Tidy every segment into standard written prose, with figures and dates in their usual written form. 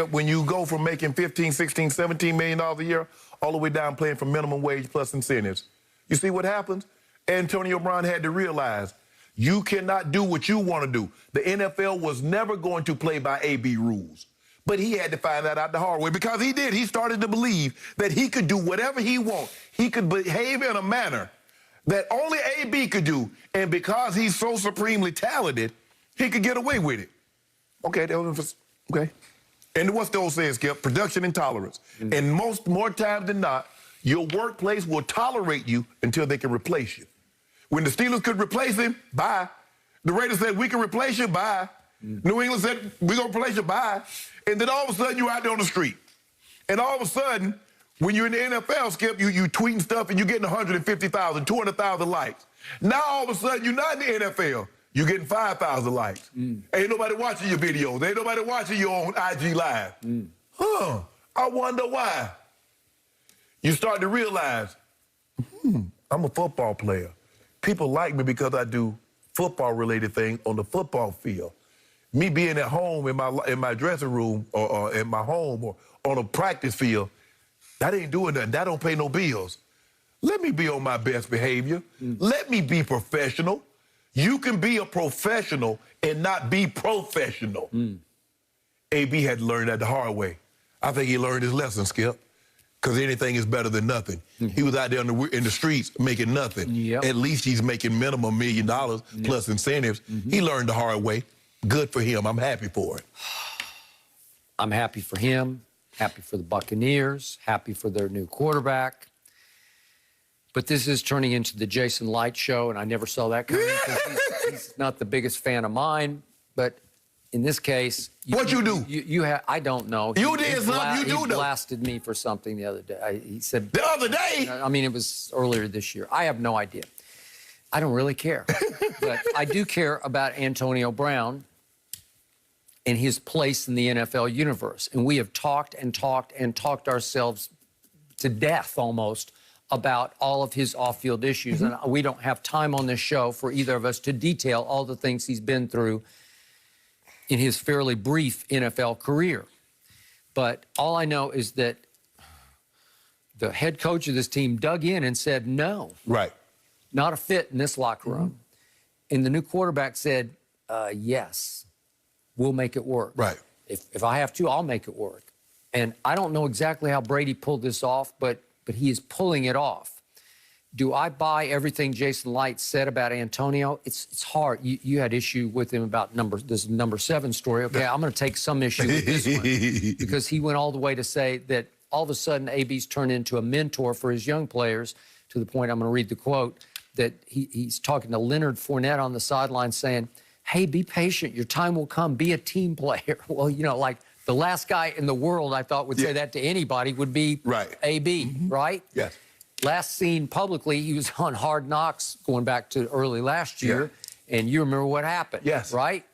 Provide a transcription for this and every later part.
When you go from making 15, 16, 17 million dollars a year all the way down playing for minimum wage plus incentives, you see what happens? Antonio Brown had to realize you cannot do what you want to do. The NFL was never going to play by AB rules. But he had to find that out the hard way because he did. He started to believe that he could do whatever he wants. He could behave in a manner that only AB could do. And because he's so supremely talented, he could get away with it. Okay, okay. And what's the old saying, Skip? Production intolerance. Mm-hmm. And more times than not, your workplace will tolerate you until they can replace you. When the Steelers could replace him, bye. The Raiders said, we can replace you, bye. Mm-hmm. New England said, we're going to replace you, bye. And then all of a sudden, you're out there on the street. And all of a sudden, when you're in the NFL, Skip, you tweeting stuff and you're getting 150,000, 200,000 likes. Now, all of a sudden, you're not in the NFL. You're getting 5,000 likes. Mm. Ain't nobody watching your videos. Ain't nobody watching you on IG Live. Mm. I wonder why. You start to realize, I'm a football player. People like me because I do football-related things on the football field. Me being at home in my dressing room or in my home or on a practice field, that ain't doing nothing. That don't pay no bills. Let me be on my best behavior. Let me be professional. You can be a professional and not be professional. AB had to learn that the hard way. I think he learned his lesson, Skip, because anything is better than nothing. He was out there in the streets making nothing. Yep. At least he's making minimum $1 million plus incentives. He learned the hard way. Good for him. I'm happy for it. I'm happy for him, happy for the Buccaneers, happy for their new quarterback. But this is turning into the Jason Light show, and I never saw that coming. He's not the biggest fan of mine, but in this case... What'd you do? I don't know. You did something, you do know. He blasted me for something the other day. He said... The other day? I mean, it was earlier this year. I have no idea. I don't really care. But I do care about Antonio Brown and his place in the NFL universe. And we have talked and talked and talked ourselves to death almost about all of his off-field issues. And we don't have time on this show for either of us to detail all the things he's been through in his fairly brief NFL career. But all I know is that the head coach of this team dug in and said, no. Right. Not a fit in this locker room. And the new quarterback said, yes, we'll make it work. Right. If I have to, I'll make it work. And I don't know exactly how Brady pulled this off, but he is pulling it off. Do I buy everything Jason Light said about Antonio? It's hard. You had issue with him about this number 7 story. Okay, I'm going to take some issue with this one because he went all the way to say that all of a sudden AB's turned into a mentor for his young players to the point, I'm going to read the quote, that he's talking to Leonard Fournette on the sideline saying, hey, be patient. Your time will come. Be a team player. Well, you know, like the last guy in the world I thought would say that to anybody would be AB, right? Yes. Last seen publicly, he was on Hard Knocks going back to early last year, and you remember what happened, right?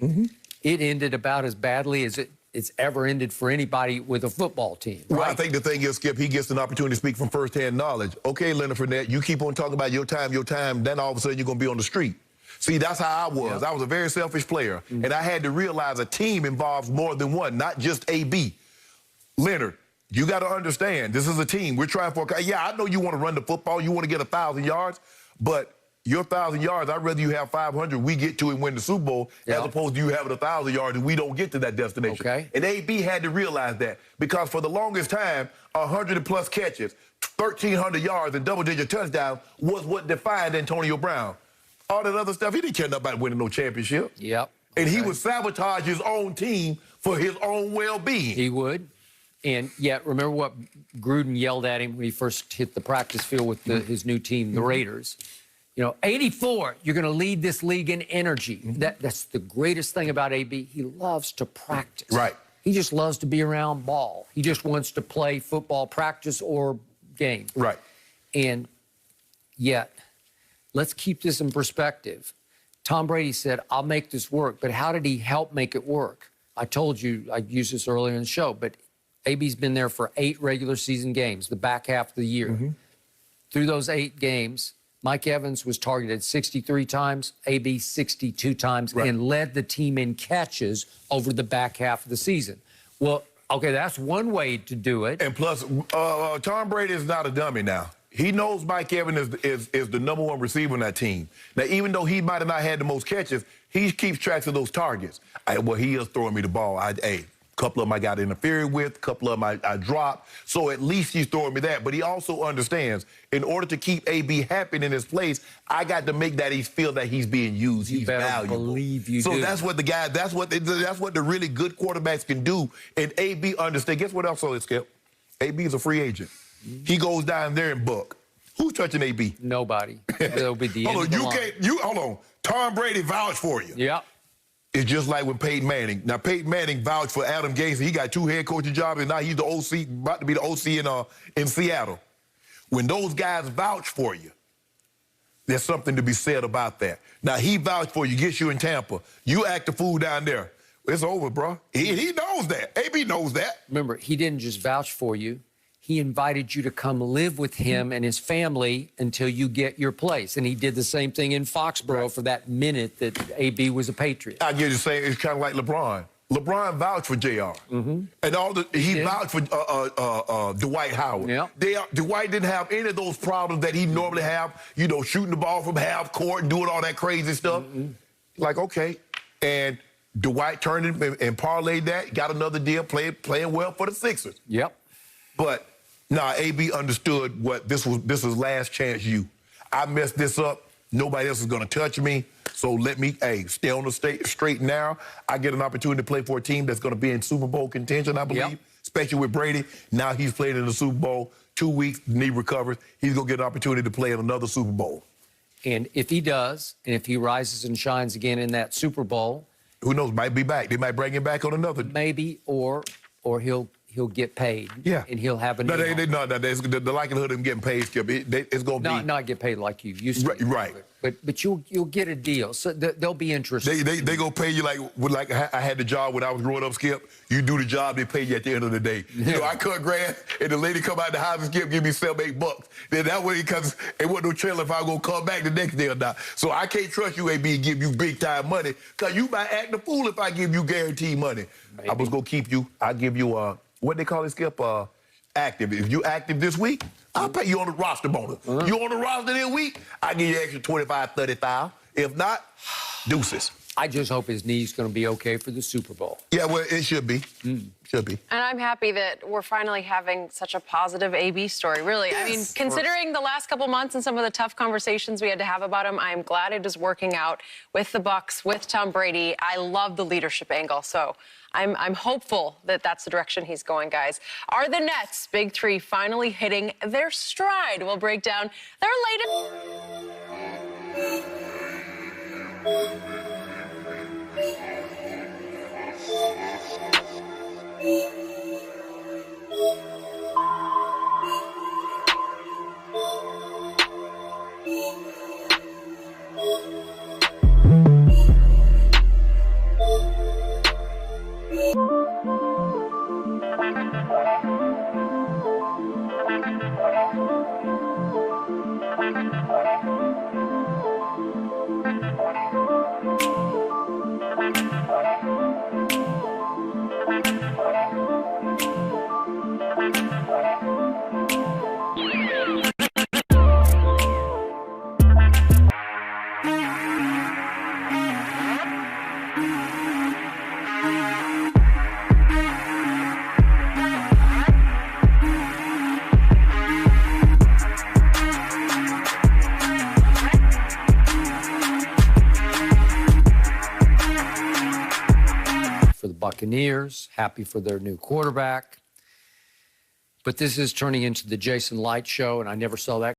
It ended about as badly as it's ever ended for anybody with a football team, right? Well, I think the thing is, Skip, he gets an opportunity to speak from firsthand knowledge. Okay, Leonard Fournette, you keep on talking about your time, then all of a sudden you're going to be on the street. See, that's how I was. I was a very selfish player, and I had to realize a team involves more than one, not just AB. Leonard, you got to understand, this is a team. We're trying for... Yeah, I know you want to run the football. You want to get 1,000 yards, but your 1,000 yards, I'd rather you have 500, we get to and win the Super Bowl, as opposed to you having 1,000 yards and we don't get to that destination. Okay. And AB had to realize that because for the longest time, 100-plus catches, 1,300 yards and double-digit touchdowns was what defined Antonio Brown. All that other stuff, he didn't care about winning no championship. Yep. And he would sabotage his own team for his own well-being. He would. And yet, remember what Gruden yelled at him when he first hit the practice field with his new team, the Raiders. You know, 84, you're going to lead this league in energy. That's the greatest thing about AB. He loves to practice. Right. He just loves to be around ball. He just wants to play football, practice, or game. Right. And yet, let's keep this in perspective. Tom Brady said, I'll make this work. But how did he help make it work? I told you, I used this earlier in the show, but AB's been there for 8 regular season games, the back half of the year. Through those 8 games, Mike Evans was targeted 63 times, AB 62 times, and led the team in catches over the back half of the season. Well, Okay, that's one way to do it. And plus, Tom Brady is not a dummy now. He knows Mike Evans is the #1 receiver on that team. Now, even though he might have not had the most catches, he keeps track of those targets. He is throwing me the ball. A couple of them I got interfered with, a couple of them I dropped. So at least he's throwing me that. But he also understands, in order to keep AB happy in his place, I got to make that he feel that he's being used. He's valuable. Believe you so do. that's what that's what the really good quarterbacks can do. And AB understands. Guess what else is, Skip? AB is a free agent. He goes down there and buck. Who's touching AB? Nobody. It'll be the end of the line. Hold on. Tom Brady vouched for you. Yeah. It's just like with Peyton Manning. Now, Peyton Manning vouched for Adam Gase. He got 2 head coaching jobs, and now he's the OC, about to be the OC in Seattle. When those guys vouch for you, there's something to be said about that. Now, he vouched for you, gets you in Tampa. You act the fool down there. It's over, bro. He knows that. AB knows that. Remember, he didn't just vouch for you. He invited you to come live with him and his family until you get your place. And he did the same thing in Foxborough for that minute that AB was a Patriot. I get you saying it's kind of like LeBron. LeBron vouched for JR. And he vouched for Dwight Howard. Yep. Dwight didn't have any of those problems that he normally have, shooting the ball from half court and doing all that crazy stuff. Like, okay. And Dwight turned it and parlayed that, got another deal, playing well for the Sixers. Yep. But AB understood what this was last chance you. I messed this up. Nobody else is going to touch me. So let me, stay on the straight now. I get an opportunity to play for a team that's going to be in Super Bowl contention, I believe, especially with Brady. Now he's playing in the Super Bowl. 2 weeks, knee recovers. He's going to get an opportunity to play in another Super Bowl. And if he does, and if he rises and shines again in that Super Bowl, who knows? Might be back. They might bring him back on another. Maybe, or he'll get paid. Yeah. And he'll have a no, the likelihood of him getting paid, Skip, it's going to be... Not get paid like you used to. Right. But you'll get a deal. So they'll be interested. They going to pay you like I had the job when I was growing up, Skip. You do the job, they pay you at the end of the day. I cut grass, and the lady come out the house and Skip give me $7-8. Then that way, because it wasn't no trailer if I was going to come back the next day or not. So I can't trust you, AB, and give you big-time money, because you might act a fool if I give you guaranteed money. Maybe. I was going to keep you. I'll give you, what they call it, Skip? Active. If you active this week, I'll pay you on the roster bonus. You on the roster this week, I give you extra 25, 30,000. If not, deuces. I just hope his knee's going to be okay for the Super Bowl. Yeah, well, it should be. Should be. And I'm happy that we're finally having such a positive AB story, really. Yes. I mean, considering the last couple months and some of the tough conversations we had to have about him, I'm glad it is working out with the Bucs, with Tom Brady. I love the leadership angle, so I'm hopeful that that's the direction he's going, guys. Are the Nets' big three finally hitting their stride? We'll break down their latest... For the Buccaneers, happy for their new quarterback. But this is turning into the Jason Light Show, and I never saw that